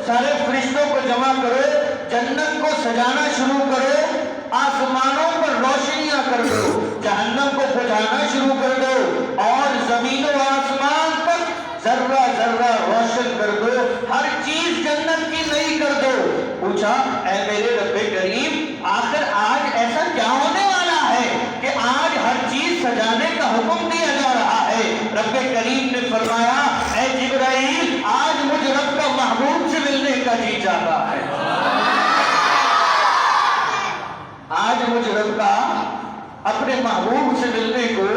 سارے فرشتوں کو جمع کرو، جنت کو سجانا شروع کرو، آسمانوں پر روشنیاں کر دو، جہنم کو بجھانا شروع کر دو، اور زمین و آسمان تک ذرہ ذرہ روشن کر دو، ہر چیز جنت کی نئی کر دو۔ پوچھا اے میرے رب کریم، آخر آج ایسا کیا ہونے والا ہے کہ آج ہر چیز سجانے کا حکم دیا جا رہا ہے؟ رب کریم نے فرمایا اے جبرائیل، آج مجھ رب کا محبوب سے ملنے کا جی چاہتا ہے، آج مجھ رب کا اپنے محبوب سے ملنے کو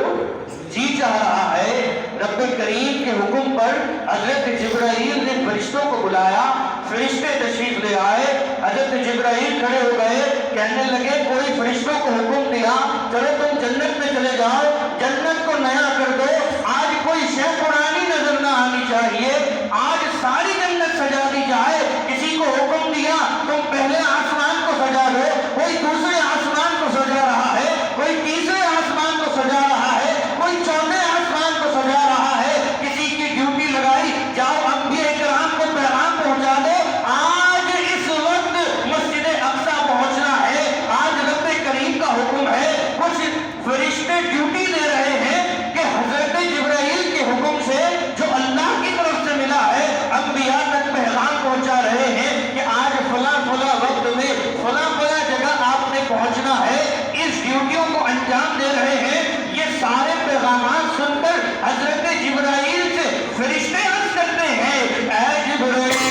جی چاہ رہا ہے۔ رب کریم کے حکم پر حضرت جبرائیل نے فرشتوں کو بلایا، فرشتے تشریف لے آئے، حضرت جبرائیل کھڑے ہو گئے، کہنے لگے کوئی فرشتوں کو حکم دیا چلو تم جنت میں چلے جاؤ، جنت کو نیا کر دو، آج کوئی شے پرانی نظر نہ آنی چاہیے، آج ساری جنت سجا دی جائے۔ کسی کو حکم دیا تم پہلے آسمان کو سجا دو، کوئی دوسرے آسمان کو سجا رہا ہے، کوئی تیسرے آسمان کو سجا رہا ہے، کوئی چوتھے آسمان کو سجا رہا ہے، کسی کی ڈیوٹی لگائی جاؤ انبیاء کرام کو پیغام پہنچا دو، آج اس وقت مسجد اقصی پہنچنا ہے، آج رب کریم کا حکم ہے۔ کچھ فرشتے ڈیوٹی دے رہے ہیں کہ حضرت جبرائیل کے حکم سے جو اللہ کی طرف سے ملا ہے انبیاء تک پیغام پہنچا رہے ہیں کہ آج فلاں فلاں وقت میں فلاں فلاں جگہ آپ نے پہنچنا ہے، اس ڈیوٹیوں کو انجام دے رہے ہیں۔ یہ سارے پیغامات سن کر حضرت جبرائیل سے فرشتے عرض کرتے ہیں اے جبرائیل،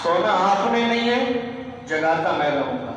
سونا آپ نے نہیں ہے، جگاتا میں رہوں گا۔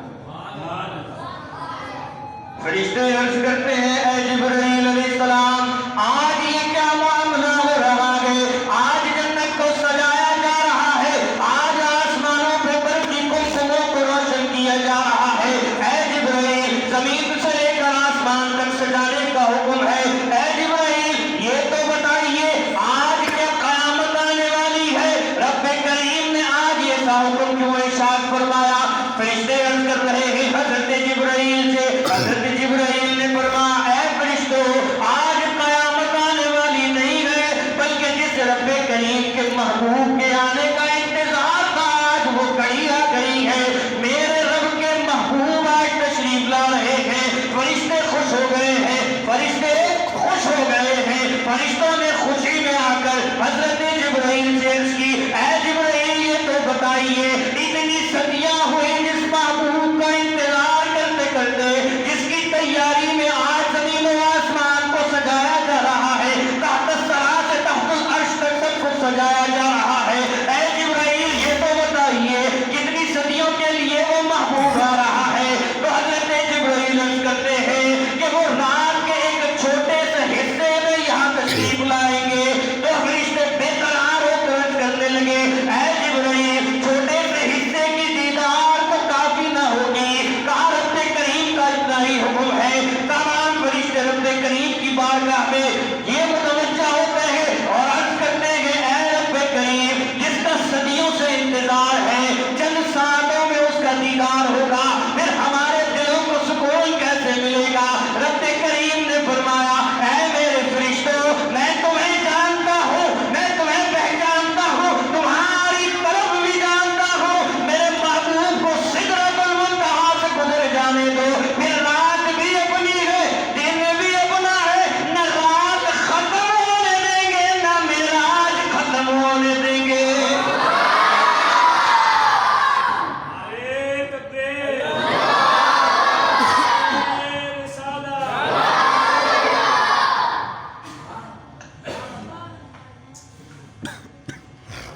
فرشتے عرض کرتے ہیں اے جبرائیل علیہ السلام، آج یہ کیا معاملہ ہو رہا ہے؟ آج جنت کو سجایا جا رہا ہے، آج آسمانوں پہ برقی قمقموں کو روشن کیا جا رہا ہے۔ اے جبرائیل، زمین سے لے کر آسمان تک سجانے کا حکم ہے۔ اے جبرائیل، یہ تو بتائیے آج کیا قیامت آنے والی ہے؟ رب کریم نے آج یہ سا حکم کیوں ارشاد فرمایا؟ فرشتے عرض کر رہے ہیں حضرت جبرائیل سے، حضرت جبرائیل نے فرمایا اے فرشتوں، آج قیامت آنے والی نہیں ہے، بلکہ جس رب کریم کے محبوب کے آنے کا انتظار تھا آج وہ گھڑی آ گئی ہے۔ میرے رب کے محبوب آج تشریف لا رہے ہیں، فرشتے خوش ہو گئے ہیں، فرشتے خوش ہو گئے ہیں۔ فرشتوں نے خوشی میں آ کر حضرت جبرائیل سے عرض کی اے جبرائیل، یہ تو بتائیے اتنی صدیاں ہوئی جس محبوب کا انتظار کرتے کرتے، جس کی تیاری میں آج زمین و آسمان کو سجایا جا رہا ہے، تحت الثری سے تحت العرش تک سب کو سجایا جا رہا ہے، اے جبرائیل یہ تو بتائیے کتنی صدیوں کے لیے وہ محبوب آ رہا ہے؟ تو حضرت جبرائیل عرض کرتے ہیں کہ وہ رات کے ایک چھوٹے سے حصے میں یہاں تشریف لائیں گے۔ تو فرشتے بے قرار ہو کر عرض کرنے لگے اے جبرائیل، چھوٹے سے حصے کی دیدار تو کافی نہ ہوگی، کہا رب کریم کا اتنا ہی حکم ہے۔ تمام فرشتے رب کریم کی بارگاہ میں یہ متوجہ ہوتے ہیں اور عرض کرتے ہیں اے رب کریم، جس کا صدیوں سے انتظار ہے، چند ساتوں میں اس کا دیدار ہوگا، پھر ہمارے دلوں کو سکون کیسے ملے گا؟ رب کریم نے فرمایا اے میرے فرشتوں، میں تمہیں جانتا ہوں، میں تمہیں پہچانتا ہوں، تمہاری طرف بھی جانتا ہوں، میرے محبوب کو سدرۃ المنتہا سے گزر جانے دو، پھر رات بھی اپنی ہے، دن بھی اپنا ہے، نہ رات ختم ہونے دیں گے نہ معراج ختم ہونے دیں گے۔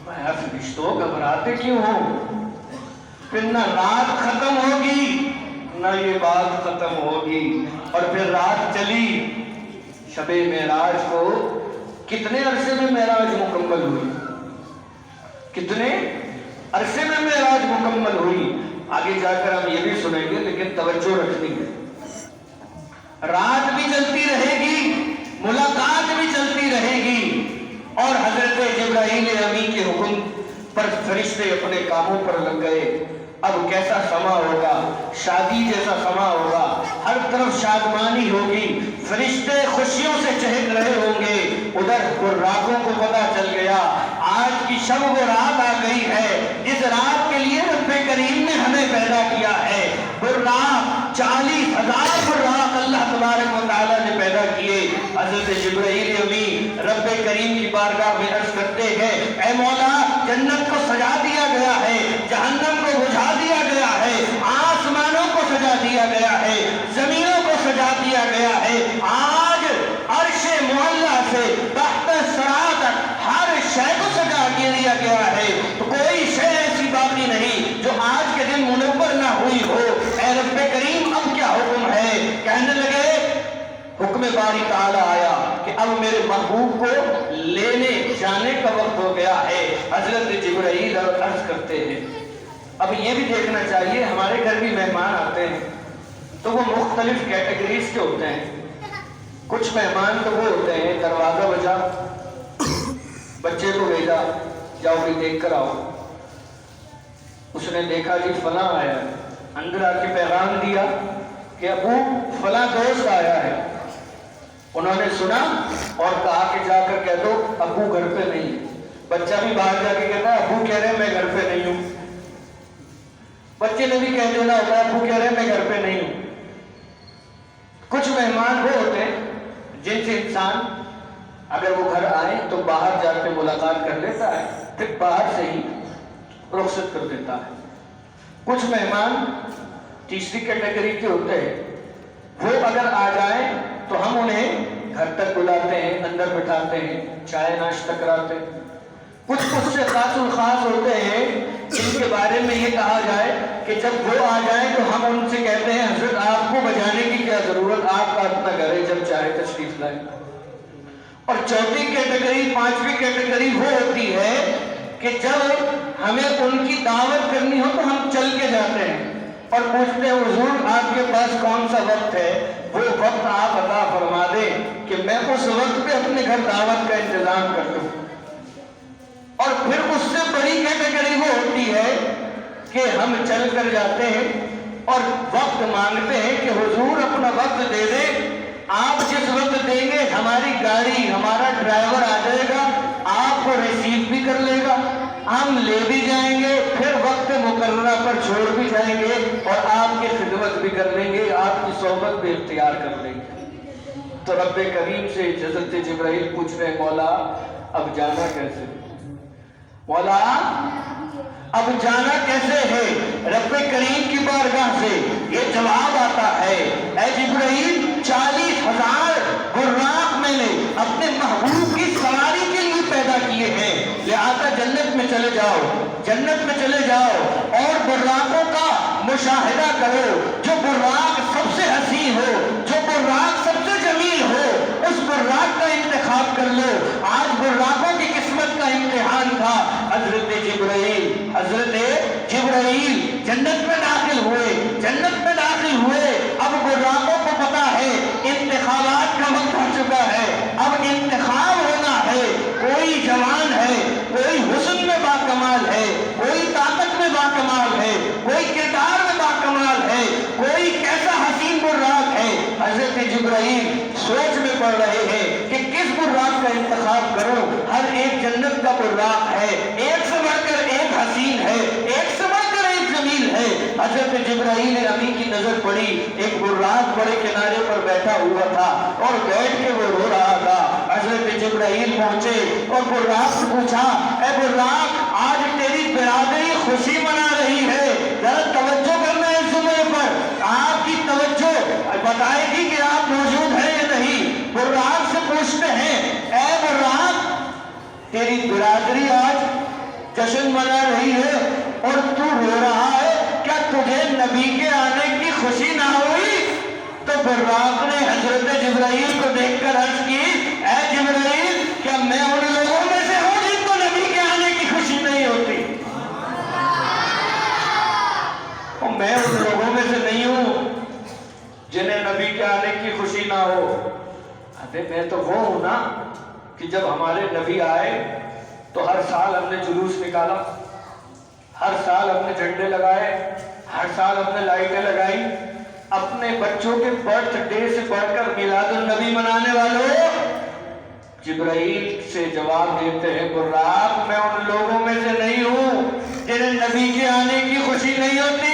میں فرشتوں گھبراتے کیوں ہوں؟ پھر نہ رات ختم ہوگی نہ یہ بات ختم ہوگی، اور پھر رات چلی۔ شب معراج کو کتنے عرصے میں معراج مکمل ہوئی؟ کتنے عرصے میں معراج مکمل ہوئی؟ آگے جا کر ہم یہ بھی سنیں گے، لیکن توجہ رکھنی ہے۔ رات بھی چلتی رہے گی، ملاقات بھی چلتی رہے گی، اور حضرت جبرائیل امین کے حکم پر فرشتے اپنے کاموں پر لگ گئے۔ اب کیسا سما ہوگا، شادی جیسا سما ہوگا، ہر طرف شادمانی ہوگی، فرشتے خوشیوں سے چہک رہے ہوں گے۔ ادھر براقوں کو پتہ چل گیا آج کی شب وہ رات آ گئی ہے جس رات کے لیے رب کریم نے ہمیں پیدا کیا ہے۔ براق 40,000 براق اللہ تبارک و تعالیٰ نے پیدا کیے۔ حضرت جبرائیل امین رب کریم کی بارگاہ میں عرض کرتے ہیں اے مولا جنت کو سجا دیا گیا ہے، جہنم کو بجھا دیا گیا ہے، آسمانوں کو سجا دیا گیا ہے، زمینوں کو سجا دیا گیا ہے۔ آج عرش معلیٰ سے تحت ثری تک ہر شے کو سجا دیا گیا ہے، تو کوئی شے ایسی باقی نہیں جو آج کے دن منور نہ ہوئی ہو۔ اے رب کریم اب کیا حکم ہے؟ کہنے لگے حکم باری تعالیٰ آیا کہ اب میرے محبوب کو لینے جانے کا وقت ہو گیا ہے۔ حضرت جبرائیل عرض کرتے ہیں اب یہ بھی دیکھنا چاہیے ہمارے گھر بھی مہمان آتے ہیں تو وہ مختلف کیٹیگریز کے ہوتے ہیں۔ کچھ مہمان تو وہ ہوتے ہیں دروازہ بجا، بچے کو بھیجا جاؤ بھی دیکھ کر آؤ، اس نے دیکھا جی فلاں آیا ہے، اندر آ کے پیغام دیا کہ ابو فلاں دوست آیا ہے، انہوں نے سنا اور کہا کہ جا کر کہہ دو ابو گھر پہ نہیں ہے۔ بچہ بھی باہر جا کے کہتا ہے ابو کہہ رہے ہیں میں گھر پہ نہیں ہوں، بچے نے بھی کہہ دینا ہوتا ہے ابو کہہ رہے ہیں میں گھر پہ نہیں ہوں۔ کچھ مہمان وہ ہوتے ہیں جن سے انسان اگر وہ گھر آئے تو باہر جا کے ملاقات کر لیتا ہے، پھر باہر سے ہی رخصت کر دیتا ہے۔ کچھ مہمان تیسری کیٹیگری کے ہوتے ہیں، وہ اگر آ جائیں تو ہم انہیں گھر تک بلاتے ہیں، اندر بٹھاتے ہیں، چائے ناشتہ کراتے ہیں۔ کچھ سے خاص الخاص ہوتے ہیں جن کے بارے میں یہ کہا جائے کہ جب وہ آ جائیں تو ہم ان سے کہتے ہیں حضرت آپ کو بجانے کی کیا ضرورت، آپ کا اپنا گھر ہے، جب چاہے تشریف لائیں۔ اور چوتھی کیٹیگری، پانچویں کیٹیگری وہ ہوتی ہے کہ جب ہمیں ان کی دعوت کرنی ہو تو ہم چل کے جاتے ہیں اور پوچھتے ہیں حضور آپ کے پاس کون سا وقت ہے، وہ وقت آپ عطا فرما دیں کہ میں اس وقت پہ اپنے گھر دعوت کا انتظام کر دوں۔ اور پھر اس سے بڑی کیٹیگری وہ ہوتی ہے کہ ہم چل کر جاتے ہیں اور وقت مانگتے ہیں کہ حضور اپنا وقت دے دیں، آپ جس وقت دیں گے ہماری گاڑی ہمارا ڈرائیور آ جائے گا، آپ کو ریسیو بھی کر لے گا، ہم لے بھی جائیں گے، پھر وقت مقررہ پر چھوڑ بھی جائیں گے اور آپ کی خدمت بھی کر لیں گے، آپ کی صحبت بھی اختیار کر لیں گے۔ تو رب کریم سے حضرت جبرائیل پوچھ رہے مولا اب جانا کیسے، مولا اب جانا کیسے ہے؟ رب کریم کی بارگاہ سے یہ جواب آتا ہے اے جبرائیل 40,000 براق میں نے اپنے محبوب کی سواری کے لیے پیدا کیے ہیں، لہذا جنت میں چلے جاؤ، جنت میں چلے جاؤ اور براقوں کا مشاہدہ کرو، جو براق سب سے حسین ہو، جو براق سب سے جمیل ہو اس براق کا انتخاب کر لو۔ آج براقوں کی قسمت کا امتحان تھا۔ حضرت جبرائیل جنت میں داخل ہوئے، جنت میں داخل ہوئے، اب براقوں کو پتا ہے انتخابات کا وقت ہو چکا ہے، اب انتخاب ہونا ہے، کوئی جوان ہے، کوئی حسن میں باکمال ہے، کوئی طاقت میں باکمال ہے، کوئی کردار میں باکمال ہے، کوئی کیسا حسین براق ہے۔ حضرت جبرائیل سوچ میں پڑ رہے ہیں کہ کس براق کا انتخاب کرو، ہر ایک جنت کا براق ہے، ایک سے بڑھ کر ایک حسین ہے، ایک سے بڑھ کر ایک جمیل ہے۔ حضرت جبرائیل امین کی نظر پڑی، ایک براق بڑے کنارے پر بیٹھا ہوا تھا اور بیٹھ کے وہ رو رہا تھا۔ حضرت جبرائیل پہنچے اور براق سے پوچھا اے براق آج تیری برادری خوشی منا رہی ہے، ذرا توجہ کرنا ہے جمعے پر، آپ کی توجہ بتائے گی کہ آپ موجود ہیں یا نہیں۔ براق سے پوچھتے ہیں اے براق تیری برادری آج جشن منا رہی ہے اور تو رو رہا ہے، کیا تجھے نبی کے آنے کی خوشی نہ ہوئی؟ تو براق نے حضرت جبرائیل کو دیکھ کر عرض کی اے جبرائیل کیا میں ان لوگوں میں سے ہوں جن کو نبی کے آنے کی خوشی نہیں ہوتی؟ اور میں ان لوگوں میں سے نہیں ہوں جنہیں نبی کے آنے کی خوشی نہ ہو۔ میں تو وہ ہوں نا کہ جب ہمارے نبی آئے تو ہر سال ہم نے جلوس نکالا، ہر سال اپنے جھنڈے لگائے، ہر سال اپنے لائٹیں لگائی، اپنے بچوں کے برتھ ڈے سے بڑھ کر میلاد النبی منانے والوں، جبرائیل سے جواب دیتے ہیں براق میں ان لوگوں میں سے نہیں ہوں جنہیں نبی کے آنے کی خوشی نہیں ہوتی۔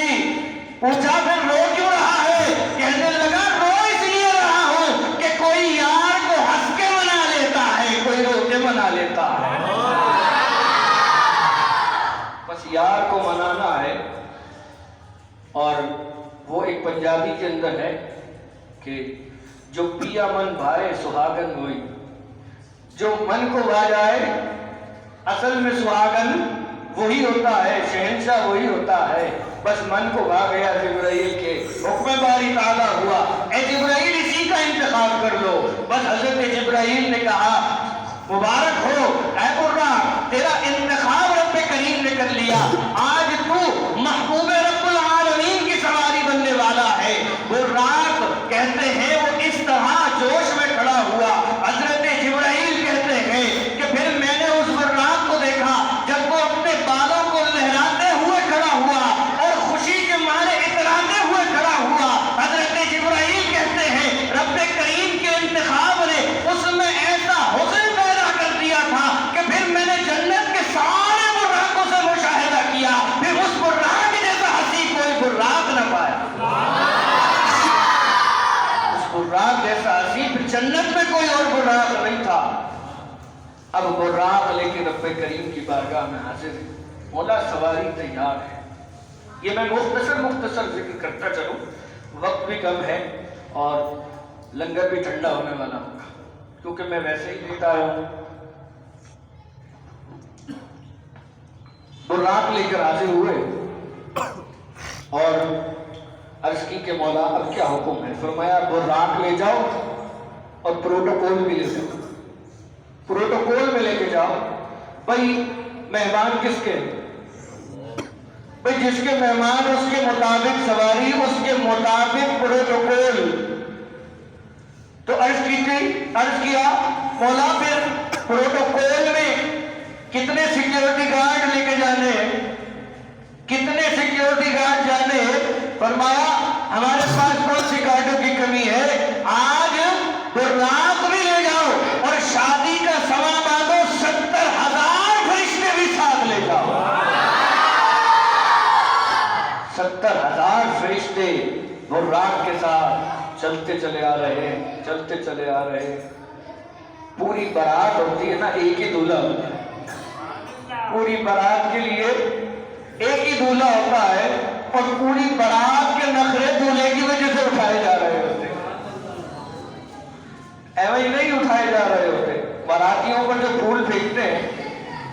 پوچھا پھر رو کیوں رہا ہے؟ کہنے لگا رو اس لیے رہا ہوں کہ کوئی یار کو ہنس کے منا لیتا ہے، کوئی رو کے منا لیتا ہے۔ بس یار کو منانا ہے، اور وہ ایک پنجابی کے اندر ہے کہ جو پیا من بھائے سہاگن ہوئی، جو من کو بھا جائے، اصل میں سہاگن وہی ہوتا ہے، شہنشاہ وہی ہوتا ہے، بس من کو بھا گیا جبرائیل کے حکم باری تعالیٰ ہوا، اے جبرائیل اسی کا انتخاب کر لو۔ بس حضرت جبرائیل نے کہا مبارک ہو اے براق، تیرا انتخاب رب کریم نے کر لیا، آج تو محبوب رب العالمین کی سواری بننے والا ہے۔ براق کہتے ہیں وہ اس طرح جوش میں کھڑا ہوا، حضرت جبرائیل کہتے ہیں کہ پھر میں نے اس براق کو دیکھا جب وہ اپنے بالوں کو لہراتے ہوئے کھڑا ہوا اور خوشی کے مارے اتراتے ہوئے کھڑا ہوا۔ حضرت جبرائیل کہتے ہیں رب کریم کے انتخاب نے اس میں ایسا حسن پیدا کر دیا تھا کہ پھر میں نے جنت کے سارے براقوں سے مشاہدہ کیا، پھر اس براق جیسا ہنسی کوئی براق نہ پایا، اس براق جیسا ہنسی پھر جنت میں کوئی اور براق نہیں تھا۔ اب براق لے کے رب کریم کی بارگاہ میں حاضر ہے، مولا سواری تیار ہے۔ یہ میں مختصر ذکر کرتا چلوں، وقت بھی کم ہے اور لنگر بھی ٹھنڈا ہونے والا ہوگا، کیونکہ میں ویسے ہی لیٹ آیا ہوں۔ براق لے کر حاضر ہوئے اور عرض کی کہ مولا اب کیا حکم ہے؟ فرمایا براق لے جاؤ اور پروٹوکول بھی لے جاؤ، پروٹوکول میں لے کے جاؤ۔ بھائی مہمان کس کے؟ بھائی جس کے مہمان اس کے مطابق سواری، اس کے مطابق پروٹوکول۔ تو عرض کیا مولا پھر پروٹوکول میں کتنے سیکیورٹی گارڈ لے کے جانے ہیں؟ کتنے سیکیورٹی گارڈ جانے ہیں؟ فرمایا ہمارے پاس کون سی گارڈوں کی کمی ہے، آج براق بھی لے جاؤ اور شادی کا سما باندھو، 70,000 فرشتے بھی ساتھ لے جاؤ۔ 70,000 فرشتے براق کے ساتھ چلتے چلے آ رہے ہیں، چلتے چلے آ رہے ہیں۔ پوری بارات ہوتی ہے نا، ایک ہی دولہا ہوتا ہے، پوری بارات کے لیے ایک ہی دولہا ہوتا ہے، اور پوری بارات کے نخرے دولہے کی وجہ سے اٹھائے جا رہے ہوتے ہیں، ایویں نہیں اٹھائے جا رہے ہوتے۔ باراتیوں پر جو پھول پھینکتے ہیں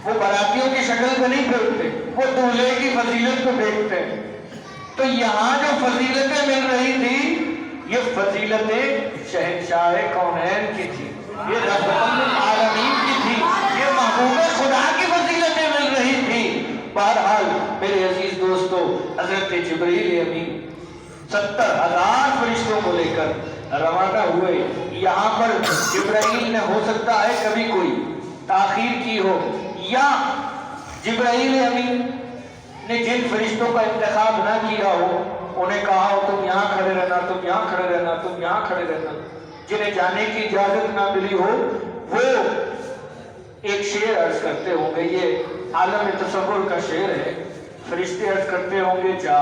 وہ باراتیوں کی شکل کو نہیں پھینکتے، وہ دولہے کی فضیلت کو پھینکتے ہیں۔ تو یہاں جو فضیلتیں مل رہی تھی، یہ فضیلتیں شہنشاہ کونین کی تھی، یہ رحمت العالمین کی تھی، یہ محبوب خدا کی فضیلتیں مل رہی تھی۔ بہرحال میرے عزیز دوستو، حضرت جبرائیل امین 70,000 فرشتوں کو لے کر روانہ ہوئے۔ یہاں پر جبرائیل نے ہو سکتا ہے کبھی کوئی تاخیر کی ہو، یا جبرائیل امین نے جن فرشتوں کا انتخاب نہ کیا ہو انہیں کہا ہو تم یہاں کھڑے رہنا، تم یہاں کھڑے رہنا، تم یہاں کھڑے رہنا، جنہیں جانے کی اجازت نہ ملی ہو، وہ ایک شعر عرض کرتے ہوں گے، یہ عالم تصور کا شعر ہے۔ فرشتے عرض کرتے ہوں گے جا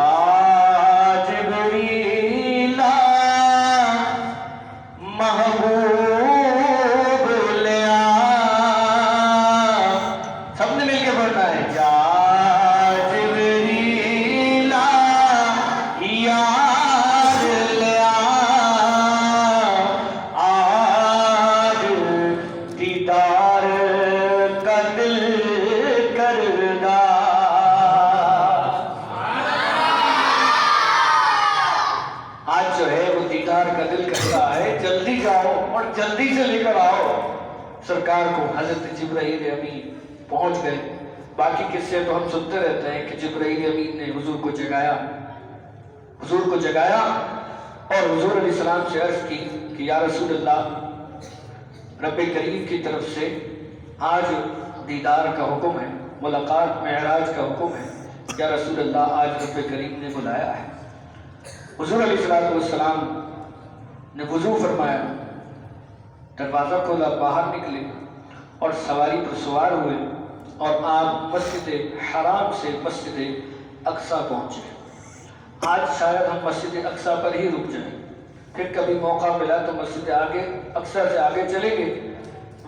جبریل محبوب لیا، سب نے مل کے پڑھنا ہے، جا جبریل یار لیا، آج دیدار کا دل کردہ۔ آج جو ہے وہ دیدار کا دل کرتا ہے، جلدی جاؤ اور جلدی سے لے کر آؤ سرکار کو۔ حضرت جبرائیل امین پہنچ گئے۔ باقی قصے تو ہم سنتے رہتے ہیں کہ جبرائیل امین نے حضور کو جگایا، حضور کو جگایا اور حضور علیہ السلام سے عرض کی کہ یا رسول اللہ، رب کریم کی طرف سے آج دیدار کا حکم ہے، ملاقات معراج کا حکم ہے، یا رسول اللہ آج رب کریم نے بلایا ہے۔ حضور علیہ السلام نے وضو فرمایا، دروازہ کھولا، باہر نکلے اور سواری پر سوار ہوئے اور آپ مسجد حرام سے مسجد اقصیٰ پہنچے۔ آج شاید ہم مسجد اقصیٰ پر ہی رک جائیں، پھر کبھی موقع ملا تو مسجد اقصیٰ سے آگے چلیں گے،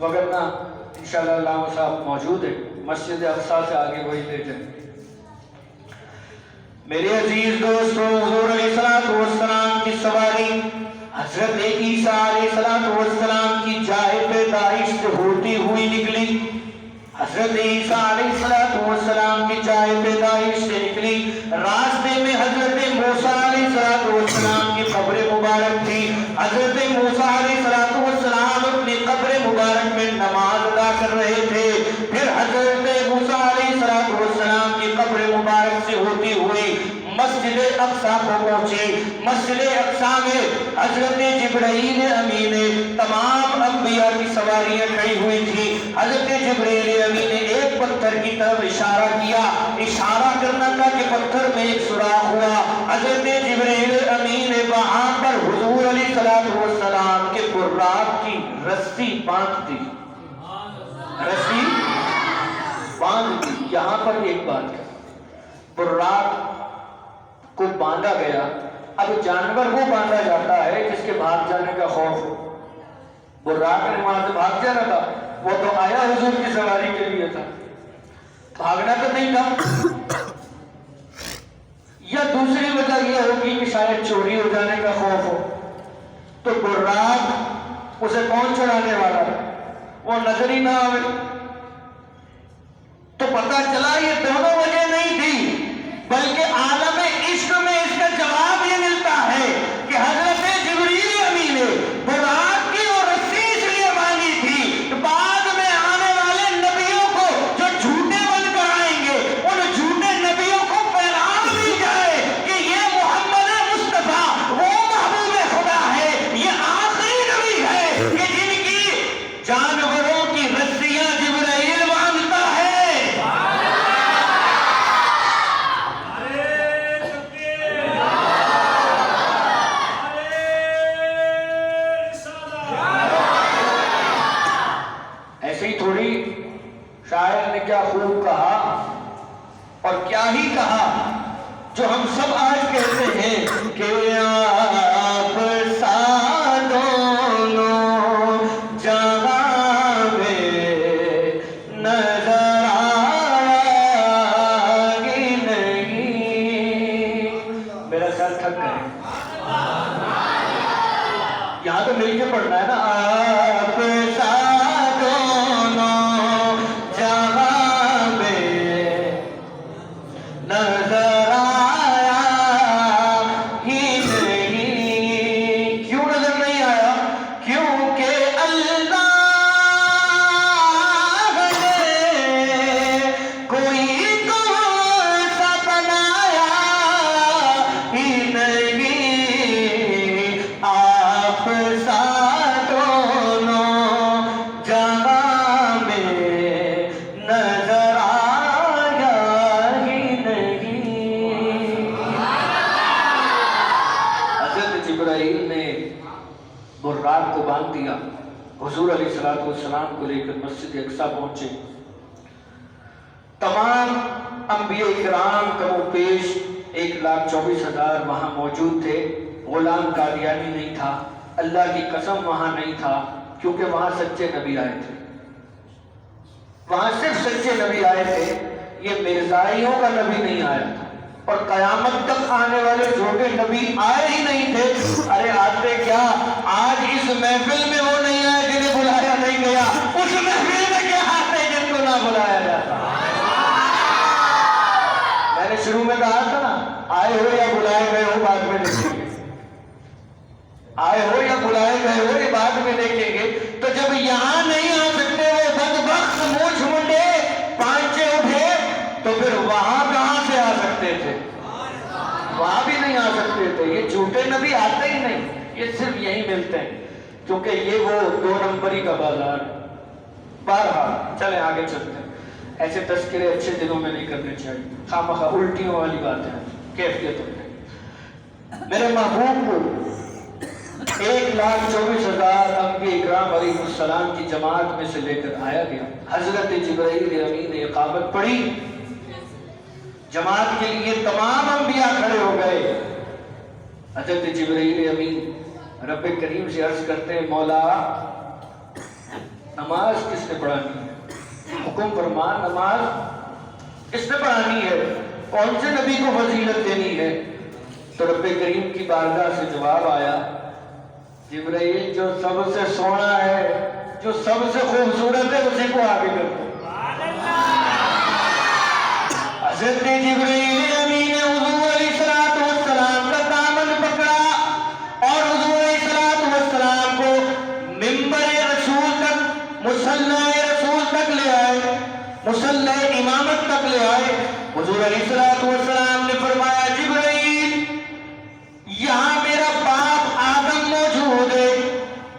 وگرنہ انشاءاللہ علامہ صاحب موجود ہیں، مسجد اقصیٰ سے آگے وہی لے جائیں گے۔ میرے عزیز دوستو، حضور علیہ السلام کی سواری حضرت عیسیٰ علیہ السلام کی جائے پیدائش سے ہوتی ہوئی نکلی۔ حضرت عیسیٰ علیہ السلام کی جائے پیدائش سے نکلی، راستے میں حضرت موسیٰ علیہ السلام کی قبر مبارک تھی۔ حضرت موسیٰ علیہ السلام اپنی قبر مبارک میں نماز ادا کر رہے تھے، پھر حضرت موسیٰ علیہ السلام کی قبر مبارک سے ہوتی ہوئی مسجد اقصیٰ کو پہنچی۔ مسجد اقصیٰ میں حضرت جبرائیل امین، تمام انبیاء کی سواریاں کھڑی ہوئی تھی۔ حضرت جبرائیل امین نے ایک پتھر کی طرف اشارہ کیا، اشارہ کرنا تھا کہ پتھر میں ایک سوراخ ہوا۔ حضرت جبرائیل امین نے وہاں پر حضور علیہ السلام کے براق کی رسی باندھ دی، رسی باندھ دی۔ یہاں پر ایک بات ہے، براق کو باندھا گیا۔ اب جانور وہ باندھا جاتا ہے جس کے بھاگ جانے کا خوف ہو۔ براق نے وہاں سے بھاگ جانا تھا، وہ تو آیا حضور کی سواری کے لیے تھا، بھاگنا تو نہیں تھا۔ یا دوسری وجہ یہ ہوگی کہ شاید چوری ہو جانے کا خوف ہو، تو براق اسے کون چھڑانے والا ہے، وہ نظر ہی نہ آئے۔ تو پتہ چلا یہ دونوں وجہ نہیں تھی، بلکہ عالم عشق میں اس کا جواب یہ ملتا ہے کہ حضرت جبرائیل امین نے براق کی اور رسی اس لیے باندھی تھی، بعد میں آنے والے نبیوں کو جو جھوٹے بن کر آئیں گے، ان جھوٹے نبیوں کو پیغام دی جائے کہ یہ محمد مصطفیٰ وہ محبوب خدا ہے، یہ آخری نبی ہے کہ جن کی جانوروں کی رسیاں جبرائیل باندھتا ہے۔ شاعر نے کیا خوب کہا اور کیا ہی کہا جو ہم سب آج کہتے ہیں کہ آپ سا دونوں جہاں میں نظر آئی نہیں۔ میرا خیال تھک گئے، یہاں تو مل کے پڑھنا ہے نا۔ آپ سا براق کو باندھ دیا، حضور علیہ السلام کو لے کر مسجد اقصیٰ پہنچے۔ تمام انبیاء کرام کم و پیش 1,24,000 وہاں موجود تھے۔ غلام قادیانی نہیں تھا، اللہ کی قسم وہاں نہیں تھا، کیونکہ وہاں سچے نبی آئے تھے، وہاں صرف سچے نبی آئے تھے، یہ مرزائیوں کا نبی نہیں آیا تھا، اور قیامت تک آنے والے جھوٹے نبی آئے ہی نہیں تھے۔ ارے آتے کیا، آج اس محفل میں وہ نہیں آئے جنہیں بلایا نہیں گیا، اس محفل میں کیا آتے جن کو نہ بلایا جاتا۔ میں نے شروع میں کہا تھا نا، آئے ہو یا بلائے گئے ہو بعد میں دیکھیں گے، آئے ہو یا بلائے گئے ہو یہ بعد میں دیکھیں گے۔ تو جب یہاں نہیں آ سکتے وہ بدبخت مونچھ منڈے پانچے اٹھے، تو پھر وہاں کہاں سے آ سکتے تھے؟ وہاں بھی نہیں آ سکتے تھے۔ یہ جھوٹے نبی آتے ہی نہیں، یہ صرف یہی ملتے ہیں، کیونکہ یہ وہ 2 نمبری کا بازار ہے۔ بہرحال چلیں آگے چلتے ہیں۔ ایسے تذکرے اچھے دنوں میں نہیں کرنے چاہیے، خامخواہ الٹیوں والی باتیں ہیں، کیفیت ہوتی۔ میرے محبوب کو 1,24,000 انبیاء اکرام علیہ السلام کی جماعت میں سے لے کر آیا گیا۔ حضرت جبرائیل امین نے اقامت پڑھی، جماعت کے لیے تمام انبیاء کھڑے ہو گئے۔ حضرت جبرائیل امین رب کریم سے عرض کرتے ہیں، مولا نماز کس نے پڑھانی ہے؟ حکم فرما، نماز کس نے پڑھانی ہے؟ کون سے نبی کو فضیلت دینی ہے؟ تو رب کریم کی بارگاہ سے جواب آیا، جبرائیل جو سب سے سونا ہے، جو سب سے خوبصورت ہے، اسی کو آگے کر دو۔ حضرت جبرائیل امین نے حضور علیہ السلام کا دامن پکڑا اور حضور علیہ السلام کو منبر رسول تک، مصلی رسول تک لے آئے، مصلی امامت تک لے آئے۔ حضور علیہ السلام نے فرمایا، جبرائیل یہاں میرا باپ آدم موجود ہے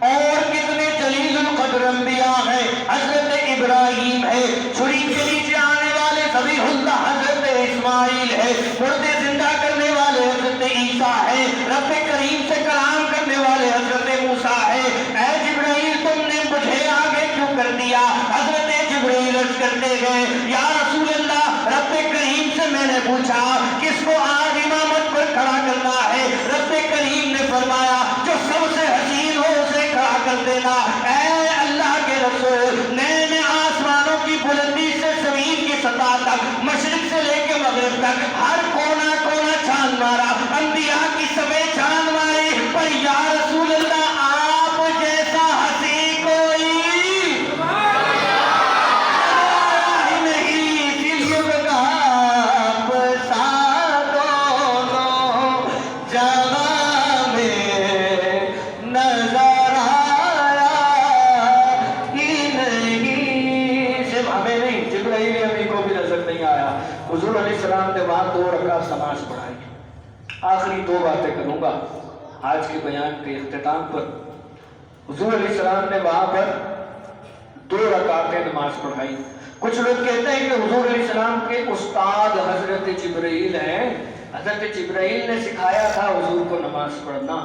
اور کتنے جلیل القدر انبیاء ہیں، حضرت ابراہیم ہے، چھری کے نیچے آنے والے ذبیح اللہ حضرت اسماعیل ہے، مردے زندہ کرنے والے حضرت عیسیٰ ہے، رب کریم سے کلام کرنے والے حضرت موسیٰ ہے۔ اے جبرائیل تم نے مجھے آگے کیوں کر دیا؟ حضرت جبرائیل عرض کرتے گئے، یا رسول اللہ، رب کریم سے میں نے پوچھا کس کو آج امامت پر کھڑا کرنا ہے؟ رب کریم نے فرمایا جو سب سے حسین ہو اسے کھڑا کر دینا۔ اے اللہ کے رسول، میں نے آسمانوں کی بلندی سے زمین کی سطح تک، مشرق سے لے کے مغرب تک ہر کونا کونا چھان مارا، انبیاء کی سبیں چھان ماری، پر یا رسول اللہ آپ جیسا ہنسی کوئی نہیں، دلیوں کا آپ سا دونوں جہاں میں نظر آیا ہی نہیں، صرف ہمیں نہیں، جبرائیل امین کو بھی نظر نہیں آیا۔ حضور علیہ السلام نے وہاں 2 رکعت نماز پڑھائی۔ آخری 2 باتیں کروں گا آج کے بیان کے اختتام پر۔ حضور علیہ السلام نے وہاں پر 2 رکعتیں نماز پڑھائی۔ کچھ لوگ کہتے ہیں کہ حضور علیہ السلام کے استاد حضرت جبرائیل ہیں، حضرت جبرائیل نے سکھایا تھا حضور کو نماز پڑھنا،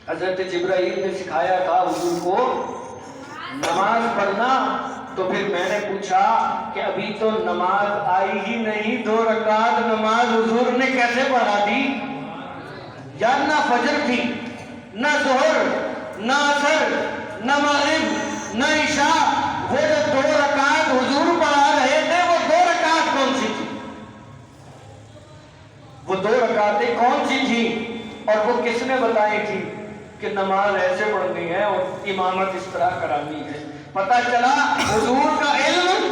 حضرت جبرائیل نے سکھایا تھا حضور کو نماز پڑھنا۔ تو پھر میں نے پوچھا کہ ابھی تو نماز آئی ہی نہیں، 2 رکعت نماز حضور نے کیسے پڑھا دی؟ یا نہ فجر تھی، نہ ظہر، نہ عصر، نہ مغرب، نہ عشاء، وہ جو 2 رکعت حضور پڑھا رہے تھے وہ 2 رکعت کون سی تھی؟ وہ 2 رکعتیں کون سی تھی اور وہ کس نے بتائی تھی کہ نماز ایسے پڑھنی ہے اور امامت اس طرح کرانی ہے؟ پتہ چلا حضور کا علم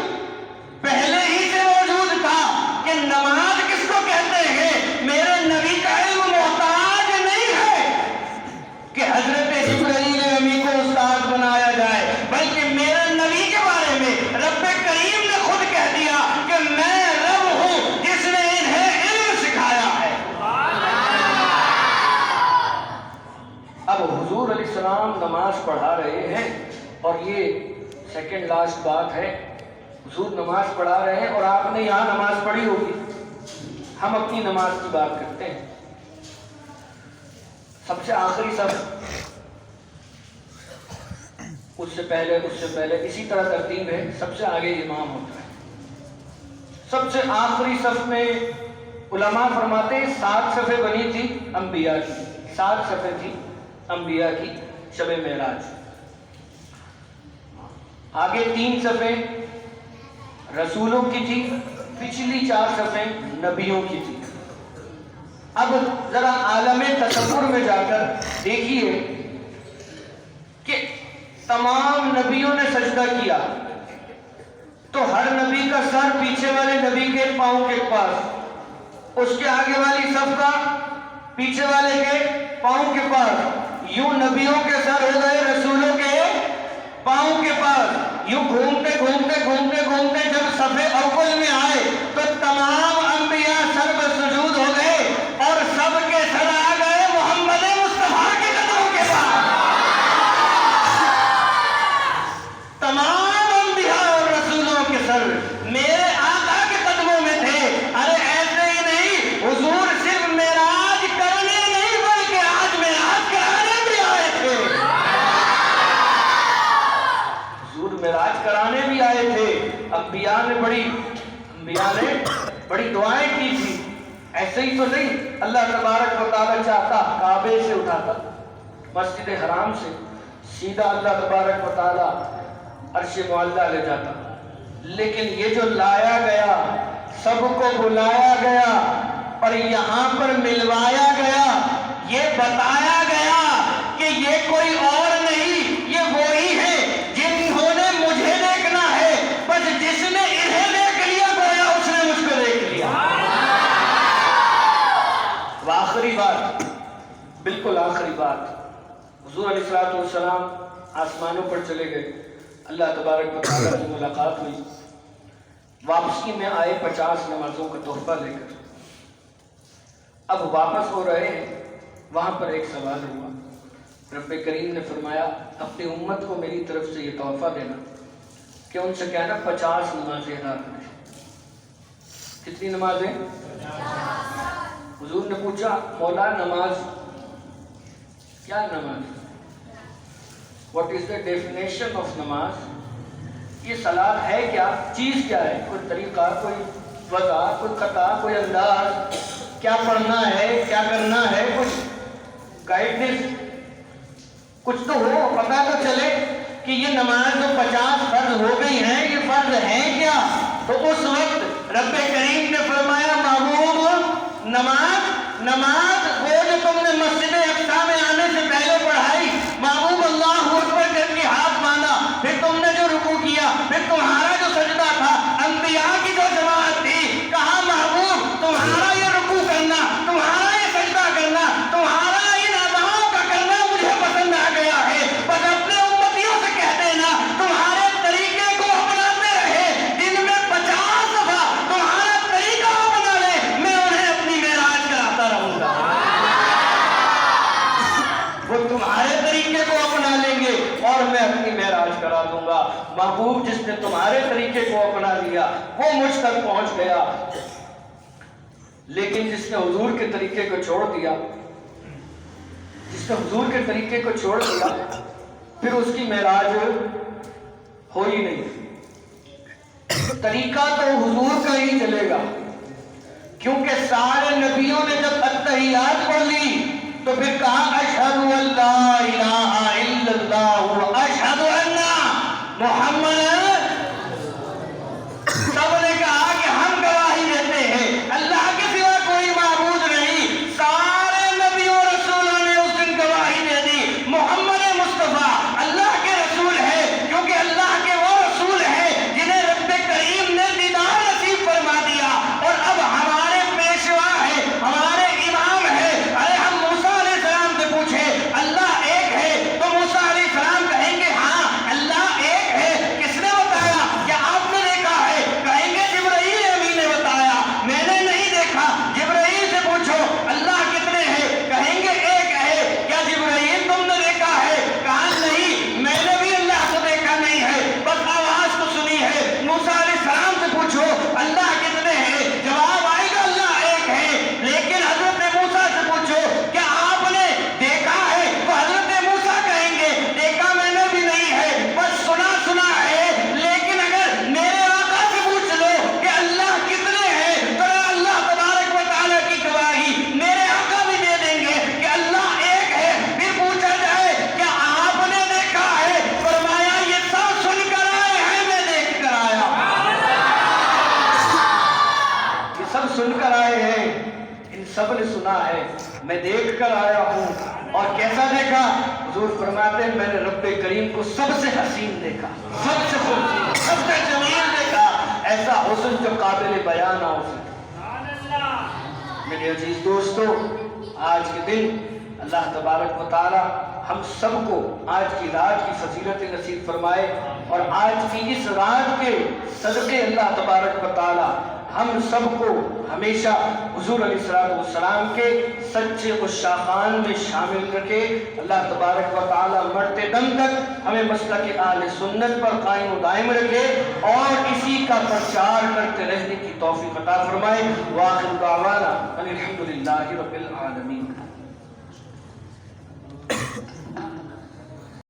پہلے ہی سے موجود تھا کہ نماز کس کو کہتے ہیں۔ میرے نبی کا علم محتاج نہیں ہے کہ حضرت جبرائیل امین کو استاد بنایا جائے، بلکہ میرے نبی کے بارے میں رب کریم نے خود کہہ دیا کہ میں رب ہوں جس نے انہیں علم سکھایا ہے۔ اب حضور علیہ السلام نماز پڑھا رہے ہیں اور یہ سیکنڈ لاسٹ بات ہے، حضور نماز پڑھا رہے ہیں اور آپ نے یہاں نماز پڑھی ہوگی، ہم اپنی نماز کی بات کرتے ہیں۔ سب سے آخری صف، اس سے پہلے اسی طرح ترتیب ہے، سب سے آگے امام ہوتا ہے۔ سب سے آخری صف میں علماء فرماتے ہیں 7 صفیں بنی تھی انبیاء کی، 7 صفیں تھی انبیاء کی شب معراج۔ آگے 3 صفیں رسولوں کی تھی، پچھلی 4 صفیں نبیوں کی تھی۔ اب ذرا عالم تصور میں جا کر دیکھیے کہ تمام نبیوں نے سجدہ کیا تو ہر نبی کا سر پیچھے والے نبی کے پاؤں کے پاس، اس کے آگے والی صف کا پیچھے والے کے پاؤں کے پاس، یوں نبیوں کے سر ہو گئے رسولوں کے پاؤں کے پاس، یوں گھومتے گھومتے گھومتے گھومتے جب صف اول میں آئے تو تمام انبیاء سر پر سجود ہو گئے اور سب کے سر آ گئے محمد مصطفیٰ کے قدموں کے پاس۔ تمام انبیاء اور رسولوں کے سر انبیاء نے بڑی دعائیں کی تھی. ایسے ہی تو نہیں اللہ تبارک و تعالیٰ چاہتا کعبے سے اٹھاتا, مسجد حرام سے سیدھا اللہ تبارک و تعالیٰ عرش معلیٰ لے جاتا. لیکن یہ جو لایا گیا, سب کو بلایا گیا اور یہاں پر ملوایا گیا, یہ بتایا گیا کہ یہ کوئی اور نہیں, یہ وہی ہے جنہوں نے مجھے دیکھنا ہے, بس جس نے انہیں دیکھ لیا گویا اس نے مجھ کو دیکھ لیا. آخری بات, بالکل آخری بات, حضور علیہ السلام آسمانوں پر چلے گئے, اللہ تبارک و تعالیٰ سے ملاقات ہوئی, واپسی میں آئے 50 نمازوں کا تحفہ لے کر. اب واپس ہو رہے ہیں, وہاں پر ایک سوال ہوا. رب کریم نے فرمایا اپنی امت کو میری طرف سے یہ تحفہ دینا کہ ان سے کہنا 50 نمازیں ادا کریں. کتنی نمازیں؟ 50. حضور نے پوچھا مولا نماز کیا نماز؟ What is the definition of نماز؟ یہ صلاۃ ہے کیا؟ چیز کیا ہے؟ کوئی طریقہ, کوئی وضع, کوئی قطع, کوئی انداز, کیا پڑھنا ہے, کیا کرنا ہے, کچھ گائیڈنس کچھ تو ہو, پتہ تو چلے کہ یہ نماز جو 50 فرض ہو گئی ہیں یہ فرض ہیں کیا. تو اس وقت رب کریم نے فرمایا محبوب نماز وہ جو تم نے مسجد اقصی میں آنے سے پہلے پڑھائی, محبوب اللہ اکبر کر کے ہاتھ باندھا, پھر تم نے جو رکوع کیا, پھر تمہارا جو سجدہ تھا, انبیاء کی جو جماعت تھی, کہا محبوب تمہارا یہ رکوع کرنا, تمہارا یہ سجدہ کرنا, تمہارا ان اداؤں کا کرنا مجھے پسند آ گیا ہے. بس اپنے امتیوں سے کہہ دینا تمہارے طریقے کو اپناتے رہے, دن میں 50 دفعہ تمہارا طریقہ اپنا لے, میں انہیں اپنی معراج کراتا رہوں گا. وہ تمہارے طریقے کو اپنا لیں گے اور میں اپنی معراج کرا دوں گا. محبوب جس نے تمہارے طریقے کو اپنا لیا وہ مجھ تک پہنچ گیا, لیکن جس نے حضور کے طریقے کو چھوڑ دیا, پھر اس کی معراج ہو ہی نہیں. طریقہ تو حضور کا ہی چلے گا, کیونکہ سارے نبیوں نے جب اتحیات پڑھ لی تو پھر کہا اشہد ان لا الہ الا اللہ اشہد ان محمد. سب نے کہا کہ ہم گواہی دیتے ہیں اللہ کے سوا کوئی معبود نہیں. سارے نبیوں رسولوں نے اس دن گواہی دے دی محمد مصطفیٰ اللہ کے رسول ہے, کیونکہ اللہ کے وہ رسول ہیں جنہیں رب کریم نے دیدار نصیب فرما دیا. اور اب ہمارے پیشوا ہے, ہمارے امام ہے. ارے ہم موسیٰ علیہ السلام سے پوچھے اللہ ایک ہے تو موسیٰ علیہ السلام کہیں گے ہاں اللہ ایک ہے. کس نے بتایا؟ کیا آپ نے دیکھا ہے؟ کہیں گے جبرائیل امین نے بتایا. میں نے نہیں دیکھا. جبرائیل سے پوچھو اللہ کتنے ہیں؟ کہیں گے ایک ہے. کیا جبرائیل تم نے دیکھا ہے؟ کہا نہیں, میں نے بھی اللہ کو دیکھا نہیں ہے, بس آواز تو سنی ہے. موسیٰ علیہ السلام سے پوچھو اللہ کتنے ہیں؟ جواب آئے گا اللہ ایک ہے. لیکن حضرت موسیٰ سے پوچھو کیا آپ نے دیکھا ہے؟ تو حضرت موسیٰ کہیں گے دیکھا میں نے بھی نہیں ہے, بس سنا ہے. لیکن اگر میرے آقا سے پوچھ لو کہ اللہ کتنے ہیں تو اللہ تبارک و تعالیٰ کی گواہی میرے آقا بھی دے دیں گے کہ اللہ ایک ہے. پھر پوچھا جائے کیا آپ نے دیکھا ہے؟ فرمایا یہ سب سن کر آئے ہیں, میں دیکھ کر آیا. یہ سب سن کر آئے ہیں, ان سب نے سنا ہے, میں دیکھ کر آیا ہوں. اور کیسا دیکھا؟ حضور فرماتے ہیں میں نے رب کریم کو سب سے حسین دیکھا, سب سے خوبصورت, سب سے جمیل دیکھا, ایسا حسن جو قابل بیان نہ ہو سکے. میرے عزیز دوستو, آج کے دن اللہ تبارک و تعالی ہم سب کو آج کی رات کی فضیلت نصیب فرمائے, اور آج کی اس رات کے صدقے اللہ تبارک و تعالی ہم سب کو ہمیشہ حضور علیہ السلام کے سچے عشاقان میں شامل رکھے. اللہ تبارک و تعالی مرتے دم تک ہمیں مسلک اہل سنت پر قائم و دائم رکھے اور اسی کا پرچار کرتے رہنے کی توفیق عطا فرمائے. وآخر دعوانا ان الحمد للہ رب العالمین.